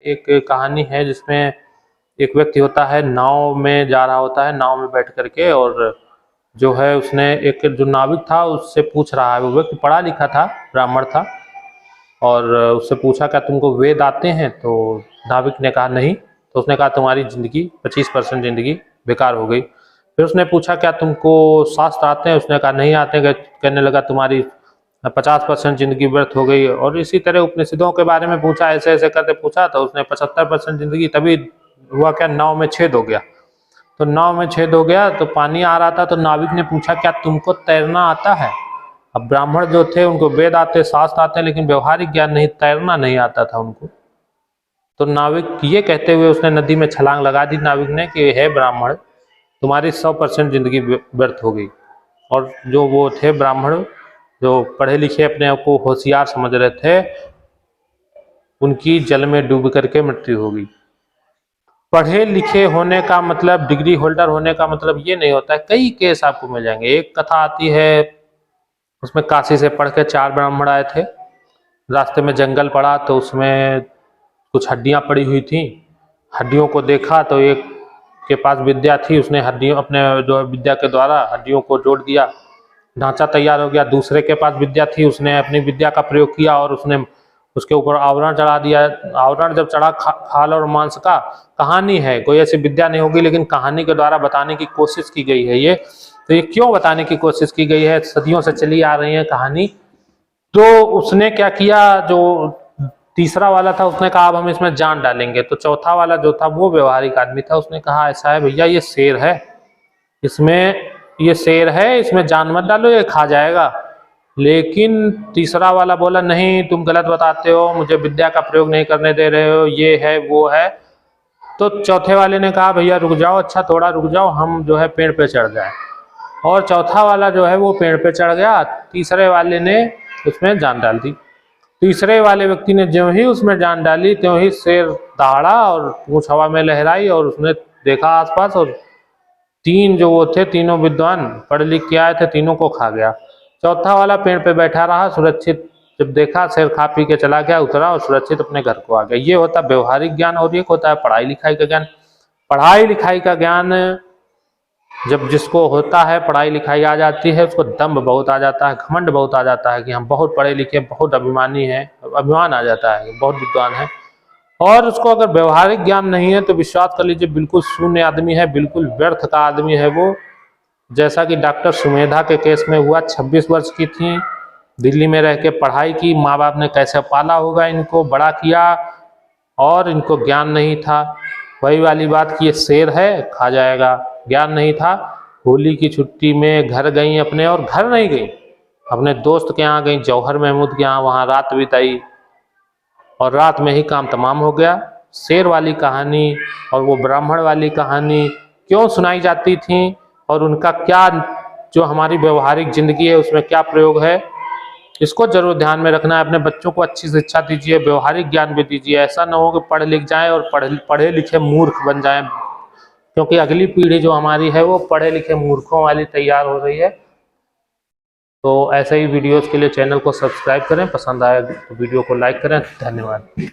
एक कहानी है जिसमें एक व्यक्ति होता है, नाव में जा रहा होता है, नाव में बैठ करके, और जो है उसने एक जो नाविक था उससे पूछ रहा है, वो व्यक्ति पढ़ा लिखा था, ब्राह्मण था, और उससे पूछा क्या तुमको वेद आते हैं? तो नाविक ने कहा नहीं। तो उसने कहा तुम्हारी ज़िंदगी 25% ज़िंदगी बेकार हो गई। फिर उसने पूछा क्या तुमको शास्त्र आते हैं? उसने कहा नहीं आते। कहने लगा तुम्हारी 50% ज़िंदगी व्यर्थ हो गई। और इसी तरह उपनिषदों के बारे में पूछा, ऐसे ऐसे करके पूछा, तो उसने 75% ज़िंदगी। तभी हुआ क्या, नाव में छेद हो गया। तो नाव में छेद हो गया तो पानी आ रहा था, तो नाविक ने पूछा क्या तुमको तैरना आता है? अब ब्राह्मण जो थे उनको वेद आते, शास्त्र आते, लेकिन व्यवहारिक ज्ञान नहीं, तैरना नहीं आता था उनको। तो नाविक ये कहते हुए उसने नदी में छलांग लगा दी, नाविक ने, कि हे ब्राह्मण तुम्हारी 100% ज़िंदगी व्यर्थ हो गई। और जो वो थे ब्राह्मण, जो पढ़े लिखे अपने आप को होशियार समझ रहे थे, उनकी जल में डूब करके मृत्यु हो गई। पढ़े लिखे होने का मतलब, डिग्री होल्डर होने का मतलब ये नहीं होता है। कई केस आपको मिल जाएंगे। एक कथा आती है, उसमें काशी से पढ़ के 4 ब्राह्मण आए थे। रास्ते में जंगल पड़ा तो उसमें कुछ हड्डियां पड़ी हुई थी। हड्डियों को देखा तो एक के पास विद्या थी, उसने हड्डियों अपने जो विद्या के द्वारा हड्डियों को जोड़ दिया, ढांचा तैयार हो गया। दूसरे के पास विद्या थी, उसने अपनी विद्या का प्रयोग किया और उसने उसके ऊपर आवरण चढ़ा दिया। आवरण जब चढ़ा, खाल और मांस का, कहानी है, कोई ऐसी विद्या नहीं होगी, लेकिन कहानी के द्वारा बताने की कोशिश की गई है ये। तो ये क्यों बताने की कोशिश की गई है? सदियों से चली आ रही है कहानी। तो उसने क्या किया, जो तीसरा वाला था उसने कहा अब हम इसमें जान डालेंगे। तो चौथा वाला जो था वो व्यवहारिक आदमी था, उसने कहा ऐसा है भैया, ये शेर है, ये शेर है, इसमें जान मत डालो, ये खा जाएगा। लेकिन तीसरा वाला बोला नहीं, तुम गलत बताते हो, मुझे विद्या का प्रयोग नहीं करने दे रहे हो, ये है वो है। तो चौथे वाले ने कहा भैया रुक जाओ, अच्छा थोड़ा रुक जाओ, हम जो है पेड़ पे चढ़ जाए। और चौथा वाला जो है वो पेड़ पे चढ़ गया। तीसरे वाले ने उसमें जान डाल दी। तीसरे वाले व्यक्ति ने ज्यों ही उसमें जान डाली, त्यों ही शेर दहाड़ा और पूंछ हवा में लहराई, और उसने देखा आसपास, और 3 जो वो थे, तीनों विद्वान पढ़ लिख के आए थे, तीनों को खा गया। चौथा वाला पेड़ पे बैठा रहा सुरक्षित। जब देखा शेर खा पी के चला गया, उतरा और सुरक्षित अपने घर को आ गया। ये होता है व्यवहारिक ज्ञान, और एक होता है पढ़ाई लिखाई का ज्ञान। पढ़ाई लिखाई का ज्ञान जब जिसको होता है, पढ़ाई लिखाई आ जाती है, उसको दम्भ बहुत आ जाता है, घमंड बहुत आ जाता है कि हम बहुत पढ़े लिखे, बहुत अभिमानी हैं, अभिमान आ जाता है, बहुत विद्वान है। और उसको अगर व्यवहारिक ज्ञान नहीं है तो विश्वास कर लीजिए बिल्कुल शून्य आदमी है, बिल्कुल व्यर्थ का आदमी है वो। जैसा कि डॉक्टर सुमेधा के केस में हुआ, 26 वर्ष की थी, दिल्ली में रह के पढ़ाई की, माँ बाप ने कैसे पाला होगा इनको, बड़ा किया, और इनको ज्ञान नहीं था। वही वाली बात कि ये शेर है, खा जाएगा, ज्ञान नहीं था। होली की छुट्टी में घर गई अपने, और घर नहीं गई, अपने दोस्त के यहाँ गई, जौहर महमूद के यहाँ, वहाँ रात बिताई, और रात में ही काम तमाम हो गया। शेर वाली कहानी और वो ब्राह्मण वाली कहानी क्यों सुनाई जाती थी, और उनका क्या, जो हमारी व्यवहारिक जिंदगी है उसमें क्या प्रयोग है, इसको जरूर ध्यान में रखना है। अपने बच्चों को अच्छी शिक्षा दीजिए, व्यवहारिक ज्ञान भी दीजिए। ऐसा न हो कि पढ़ लिख जाएं और पढ़े लिखे मूर्ख बन जाएं, क्योंकि अगली पीढ़ी जो हमारी है वो पढ़े लिखे मूर्खों वाली तैयार हो रही है। तो ऐसे ही वीडियोस के लिए चैनल को सब्सक्राइब करें, पसंद आए तो वीडियो को लाइक करें। धन्यवाद।